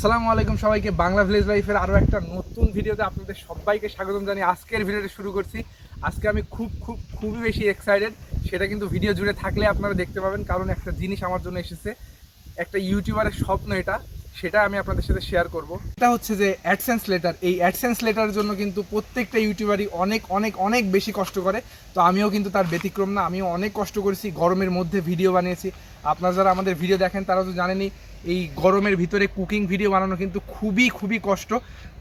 আসসালামু আলাইকুম সবাইকে, বাংলা ভিলেজ লাইফের আরও একটা নতুন ভিডিওতে আপনাদের সবাইকে স্বাগতম জানিয়ে আজকের ভিডিওটা শুরু করছি। আজকে আমি খুবই বেশি এক্সাইটেড, সেটা কিন্তু ভিডিও জুড়ে থাকলে আপনারা দেখতে পাবেন। কারণ একটা জিনিস আমার জন্য এসেছে, একটা ইউটিউবারের স্বপ্ন এটা, সেটা আমি আপনাদের সাথে শেয়ার করব। এটা হচ্ছে যে অ্যাডসেন্স লেটার। এই অ্যাডসেন্স লেটারের জন্য কিন্তু প্রত্যেকটা ইউটিউবারই অনেক অনেক অনেক বেশি কষ্ট করে। তো আমিও কিন্তু তার ব্যতিক্রম না, আমিও অনেক কষ্ট করেছি, গরমের মধ্যে ভিডিও বানিয়েছি। আপনারা যারা আমাদের ভিডিও দেখেন তারা তো জানেনই, এই গরমের ভিতরে কুকিং ভিডিও বানানো কিন্তু খুবই কষ্ট।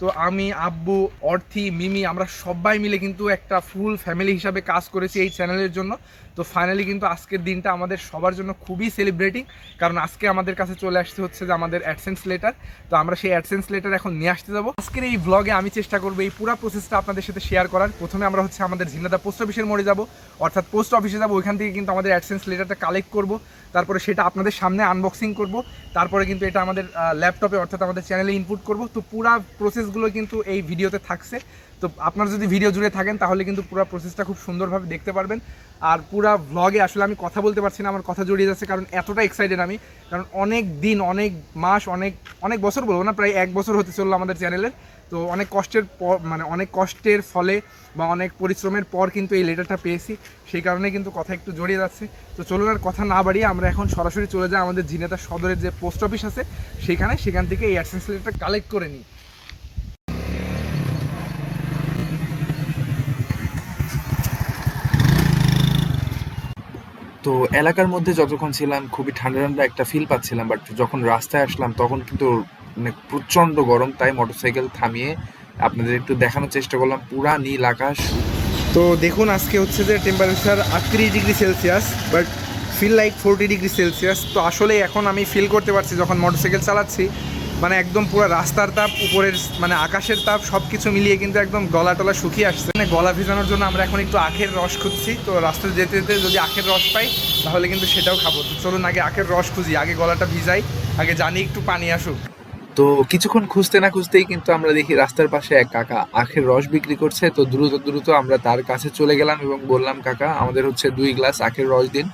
তো আমি, আব্বু, অর্থি, মিমি, আমরা সবাই মিলে কিন্তু একটা ফুল ফ্যামিলি হিসাবে কাজ করেছি এই চ্যানেলের জন্য। তো ফাইনালি কিন্তু আজকের দিনটা আমাদের সবার জন্য খুবই সেলিব্রেটিং, কারণ আজকে আমাদের কাছে চলে আসতে হচ্ছে যে আমাদের অ্যাডসেন্স লেটার। তো আমরা সেই অ্যাডসেন্স লেটার এখন নিয়ে আসতে যাবো। আজকের এই ব্লগে আমি চেষ্টা করবো এই পুরো প্রসেসটা আপনাদের সাথে শেয়ার করার। প্রথমে আমরা হচ্ছে আমাদের ঝিনাইদহ পোস্ট অফিসের মোড়ে যাবো, অর্থাৎ পোস্ট অফিসে যাবো। ওইখান থেকে কিন্তু আমাদের অ্যাডসেন্স লেটারটা কালেক্ট করবো, তারপরে সেটা আপনাদের সামনে আনবক্সিং করব, তারপরে কিন্তু এটা আমাদের ল্যাপটপে অর্থাৎ আমাদের চ্যানেলে ইনপুট করব। তো পুরো প্রসেসগুলো কিন্তু এই ভিডিওতে থাকছে। তো আপনারা যদি ভিডিও জুড়ে থাকেন তাহলে কিন্তু পুরো প্রসেসটা খুব সুন্দরভাবে দেখতে পারবেন। আর পুরো ভ্লগে আসলে আমি কথা বলতে পারছি না, আমার কথা জড়িয়ে যাচ্ছে, কারণ এতটা এক্সাইটেড আমি। কারণ অনেক দিন, অনেক মাস, অনেক বছর বলবো না, প্রায় 1 বছর হতে চললো আমাদের চ্যানেলের। তো অনেক কষ্টের পর, মানে অনেক কষ্টের ফলে বা অনেক পরিশ্রমের পর কিন্তু এই লেটারটা পেয়েছি, সেই কারণে কিন্তু কথা একটু জড়িয়ে যাচ্ছে। তো চলুন আর কথা না বাড়িয়ে আমরা এখন সরাসরি চলে যাই আমাদের ঝিনাইদহ সদরের যে পোস্ট অফিস আছে সেখান থেকে এই অ্যাডসেন্স লেটারটা কালেক্ট করে নিই। তো এলাকার মধ্যে যতক্ষণ ছিলাম খুবই ঠান্ডা ঠান্ডা একটা ফিল পাচ্ছিলাম, বাট যখন রাস্তায় আসলাম তখন কিন্তু মানে প্রচণ্ড গরম। তাই মোটরসাইকেল থামিয়ে আপনাদের একটু দেখানোর চেষ্টা করলাম পুরা নীল আকাশ। তো দেখুন, আজকে হচ্ছে যে temperature 38°C, but feel like 40°C। তো আসলে এখন আমি ফিল করতে পারছি যখন মোটরসাইকেল চালাচ্ছি, মানে একদম পুরো রাস্তার তাপ, উপরের মানে আকাশের তাপ, সব কিছু মিলিয়ে কিন্তু একদম গলা টলা শুকিয়ে আসছে। মানে গলা ভেজানোর জন্য আমরা এখন একটু আখের রস খুঁজছি। তো রাস্তায় যেতে যেতে যদি আখের রস পাই তাহলে কিন্তু সেটাও খাবো। তো চলুন আগে আখের রস খুঁজি, আগে গলাটা ভিজাই, আগে জানি একটু পানি আসুক। তো কিছুক্ষণ খুঁজতে না খুঁজতেই কিন্তু আমরা দেখি রাস্তার পাশে এক কাকা আখের রস বিক্রি করছে। তো দ্রুত আমরা তার কাছে চলে গেলাম এবং বললাম, কাকা আমাদের হচ্ছে 2 গ্লাস আখের রস দিন।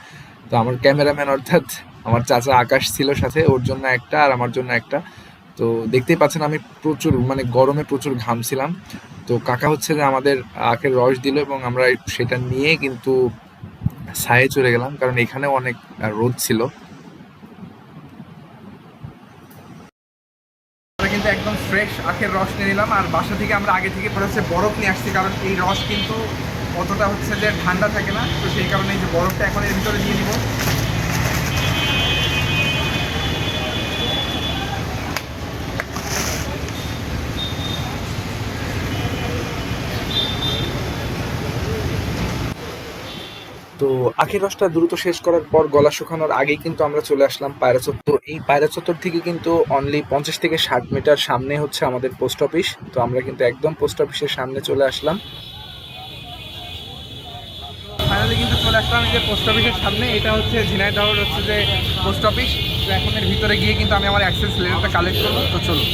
তো আমার ক্যামেরাম্যান অর্থাৎ আমার চাচা আকাশ ছিল সাথে, ওর জন্য একটা আর আমার জন্য একটা। তো দেখতেই পাচ্ছেন আমি প্রচুর মানে গরমে প্রচুর ঘামছিলাম। তো কাকা হচ্ছে যে আমাদের আখের রস দিল এবং আমরা সেটা নিয়ে কিন্তু ছায়ে চলে গেলাম, কারণ এখানেও অনেক রোদ ছিল। আমরা কিন্তু একদম ফ্রেশ আখের রস নিয়ে নিলাম, আর বাসা থেকে আমরা আগে থেকে হচ্ছে বরফ নিয়ে আসছি, কারণ এই রস কিন্তু অতটা হচ্ছে যে ঠান্ডা থাকে না। তো সেই কারণে এই যে বরফটা এখন এর ভিতরে দিয়ে দিব। তো আখের রসটা দ্রুত শেষ করার পর গলা শুকানোর আগেই কিন্তু আমরা চলে আসলাম পায়রা চত্বর। এই পায়রা চত্বর থেকে কিন্তু অনলি 50 থেকে 60 মিটার সামনে হচ্ছে আমাদের পোস্ট অফিস। তো আমরা কিন্তু একদম পোস্ট অফিসের সামনে চলে আসলাম। ফাইনালি কিন্তু চলে আসলাম এই যে পোস্ট অফিসের সামনে। এটা হচ্ছে ঝিনাইদহের হচ্ছে যে পোস্ট অফিস। তো এখন এর ভিতরে গিয়ে কিন্তু আমি আমার অ্যাক্সেস লেটারটা কালেক্ট করবো। তো চলুন।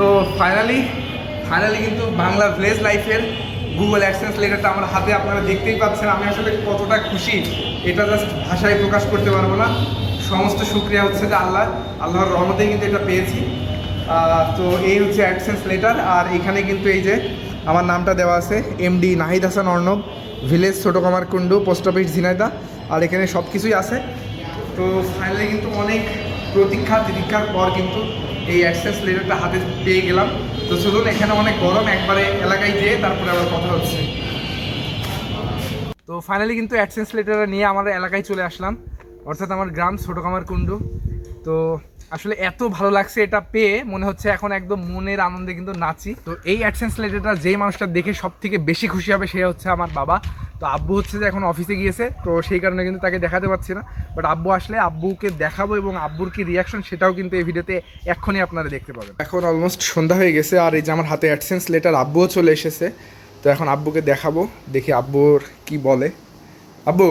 তো ফাইনালি কিন্তু বাংলা ভিলেজ লাইফের গুগল অ্যাডসেন্স লেটারটা আমার হাতে, আপনারা দেখতেই পাচ্ছেন। আমি আসলে কতটা খুশি এটা জাস্ট ভাষায় প্রকাশ করতে পারবো না। সমস্ত শুকরিয়া হচ্ছে যে আল্লাহর রহমতেই কিন্তু এটা পেয়েছি। তো এই হচ্ছে অ্যাডসেন্স লেটার, আর এখানে কিন্তু এই যে আমার নামটা দেওয়া আছে, এমডি নাহিদ হাসান অর্ণব, ভিলেজ ছোটো কামারকুণ্ডু, পোস্ট অফিস ঝিনাইদহ, আর এখানে সব কিছুই আছে। তো ফাইনালি কিন্তু অনেক তিতিক্ষার পর কিন্তু এই অ্যাডসেন্স লেটারটা হাতে পেয়ে গেলাম। তো চলুন, এখানে অনেক গরম, একবারে এলাকায় যেয়ে তারপরে আবার কথা হচ্ছে। তো ফাইনালি কিন্তু অ্যাডসেন্স লেটারটা নিয়ে আমার এলাকায় চলে আসলাম, অর্থাৎ আমার গ্রাম ছোটো কামারকুণ্ডু। তো আসলে এত ভালো লাগছে এটা পেয়ে, মনে হচ্ছে এখন একদম মনের আনন্দে কিন্তু নাচি। তো এই অ্যাডসেন্স লেটারটা যেই মানুষটা দেখে সব থেকে বেশি খুশি হবে সে হচ্ছে আমার বাবা। তো আব্বু হচ্ছে যে এখন অফিসে গিয়েছে, তো সেই কারণে কিন্তু তাকে দেখাতে পারছি না। বাট আব্বু আসলে আব্বুকে দেখাবো, এবং আব্বুর কি রিয়াকশন সেটাও কিন্তু এই ভিডিওতে এক্ষুনি আপনারা দেখতে পাবেন। এখন অলমোস্ট সন্ধ্যা হয়ে গেছে, আর এই যে আমার হাতে অ্যাডসেন্স লেটার, আব্বুও চলে এসেছে। তো এখন আব্বুকে দেখাবো, দেখি আব্বুর কি বলে। আব্বু,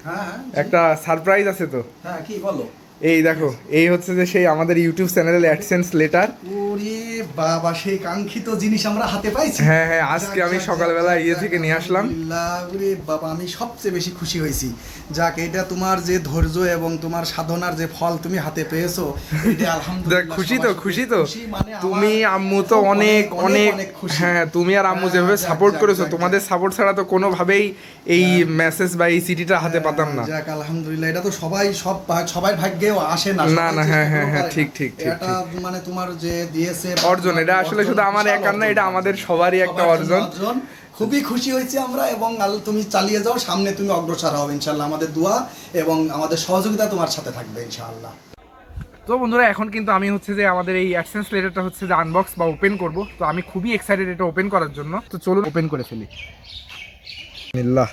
হ্যাঁ একটা সারপ্রাইজ আছে। তো হ্যাঁ, কি বলো? এই দেখো, এই হচ্ছে যে সেই আমাদের ইউটিউব চ্যানেলের অ্যাডসেন্স লেটার। ওরে বাবা, সেই কাঙ্ক্ষিত জিনিস আমরা হাতে পাইছি। হ্যাঁ হ্যাঁ, আজকে আমি সকালবেলা ইয়ে থেকে নিয়ে আসলাম। আলহামদুলিল্লাহ, ওরে বাবা, আমি সবচেয়ে বেশি খুশি হয়েছি। যাক, এটা তোমার যে ধৈর্য এবং তোমার সাধনার যে ফল তুমি হাতে পেয়েছো, এটা আলহামদুলিল্লাহ। খুশি তো, খুশি তো। মানে তুমি আম্মু তো অনেক অনেক খুশি। হ্যাঁ, তুমি আর আম্মু যেভাবে সাপোর্ট করেছো, তোমাদের সাপোর্ট ছাড়া তো কোনোভাবেই এই মেসেজ বা এই সিটিটা হাতে পাতাম না। যাক আলহামদুলিল্লাহ, এটা তো সবাই ভাগ্যেও আসে না। না না, হ্যাঁ হ্যাঁ হ্যাঁ, ঠিক ঠিক ঠিক। এটা মানে তোমার যে দিয়েছে অর্জন, এটা আসলে শুধু আমার একার না, এটা আমাদের সবারই একটা অর্জন। খুবই খুশি হয়েছি আমরা, এবং তুমি চালিয়ে যাও, সামনে তুমি অগ্রসর হবে ইনশাআল্লাহ। আমাদের দোয়া এবং আমাদের সহযোগিতা তোমার সাথে থাকবে ইনশাআল্লাহ। তো বন্ধুরা, এখন কিন্তু আমি হচ্ছে যে আমাদের এই অ্যাডসেন্স লেটারটা হচ্ছে যে আনবক্স বা ওপেন করব। তো আমি খুবই এক্সাইটেড এটা ওপেন করার জন্য। তো চলুন ওপেন করে ফেলি। বিসমিল্লাহ।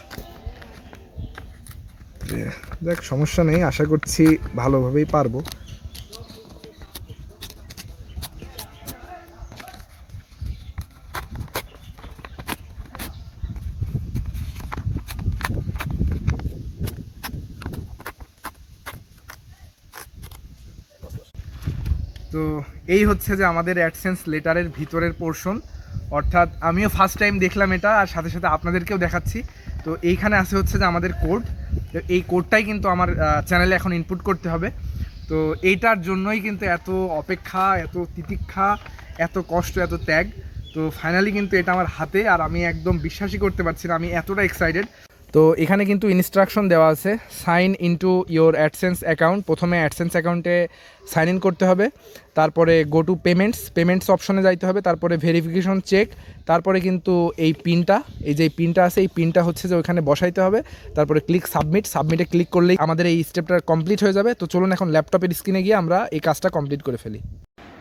দেখ, সমস্যা নেই, আশা করছি ভালোভাবেই পারবো। তো এই হচ্ছে যে আমাদের অ্যাডসেন্স লেটারের ভিতরের পোর্শন, অর্থাৎ আমিও ফার্স্ট টাইম দেখলাম এটা, আর সাথে সাথে আপনাদেরকেও দেখাচ্ছি। তো এইখানে আছে হচ্ছে যে আমাদের কোড। এই কোডটাই কিন্তু আমার চ্যানেলে এখন ইনপুট করতে হবে। তো এইটার জন্যই কিন্তু এত অপেক্ষা, এত তিতিক্ষা, এত কষ্ট, এত ত্যাগ। তো ফাইনালি কিন্তু এটা আমার হাতে, আর আমি একদম বিশ্বাসই করতে পারছি না, আমি এতটা এক্সাইটেড। তো এখানে কিন্তু ইনস্ট্রাকশন দেওয়া আছে, sign into your AdSense account. প্রথমে অ্যাডসেন্স অ্যাকাউন্টে সাইন ইন করতে হবে, তারপরে গো টু পেমেন্টস অপশনে যাইতে হবে, তারপরে ভেরিফিকেশন চেক, তারপরে কিন্তু এই পিনটা, এই যে পিনটা আছে, এই পিনটা হচ্ছে যে ওইখানে বসাইতে হবে, তারপরে সাবমিটে ক্লিক করলেই আমাদের এই স্টেপটা কমপ্লিট হয়ে যাবে। তো চলুন এখন ল্যাপটপের স্ক্রিনে গিয়ে আমরা এই কাজটা কমপ্লিট করে ফেলি।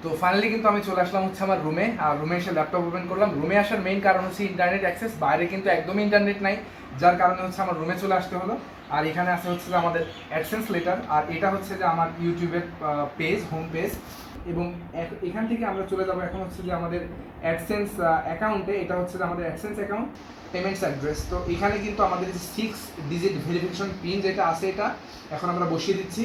তো ফাইনালি কিন্তু আমি চলে আসলাম হচ্ছে আমার রুমে, আর রুমে এসে ল্যাপটপ ওপেন করলাম। রুমে আসার মেইন কারণ হচ্ছে ইন্টারনেট অ্যাক্সেস, বাইরে কিন্তু একদমই ইন্টারনেট নাই, যার কারণে হচ্ছে আমার রুমে চলে আসতে হলো। আর এখানে আছে হচ্ছে যে আমাদের অ্যাডসেন্স লেটার, আর এটা হচ্ছে যে আমার ইউটিউবের পেজ, হোম পেজ। এবং এখান থেকে আমরা চলে যাবো এখন হচ্ছে যে আমাদের অ্যাডসেন্স অ্যাকাউন্টে। এটা হচ্ছে যে আমাদের অ্যাডসেন্স অ্যাকাউন্ট পেমেন্টস অ্যাড্রেস। তো এখানে কিন্তু আমাদের 6 ডিজিট ভেরিফিকেশন পিন যেটা আছে, এটা এখন আমরা বসিয়ে দিচ্ছি।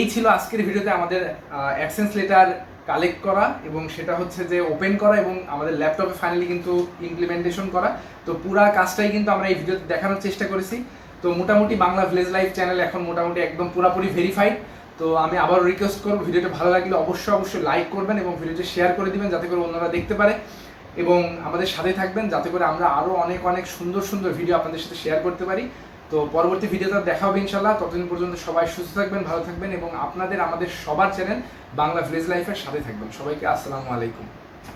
এই ছিল আজকের ভিডিওতে আমাদের অ্যাডসেন্স লেটার কালেক্ট করা, এবং সেটা হচ্ছে যে ওপেন করা, এবং আমাদের ল্যাপটপে ফাইনালি কিন্তু ইমপ্লিমেন্টেশন করা। তো পুরো কাজটাই কিন্তু আমরা এই ভিডিওতে দেখানোর চেষ্টা করেছি। তো মোটামুটি বাংলা ভিলেজ লাইফ চ্যানেল এখন মোটামুটি একদম পুরোপুরি ভেরিফাইড। তো আমি আবার রিকোয়েস্ট করব, ভিডিওটা ভালো লাগলে অবশ্যই লাইক করবেন এবং ভিডিওটা শেয়ার করে দিবেন, যাতে করে অন্যরা দেখতে পারে, এবং আমাদের সাথে থাকবেন, যাতে করে আমরা আরও অনেক অনেক সুন্দর সুন্দর ভিডিও আপনাদের সাথে শেয়ার করতে পারি। তো পরবর্তী ভিডিওতে দেখা হবে ইনশাল্লাহ। ততদিন পর্যন্ত সবাই সুস্থ থাকবেন, ভালো থাকবেন, এবং আমাদের সবার চ্যানেল বাংলা ভিলেজ লাইফের সাথে থাকবেন। সবাইকে আসসালামু আলাইকুম।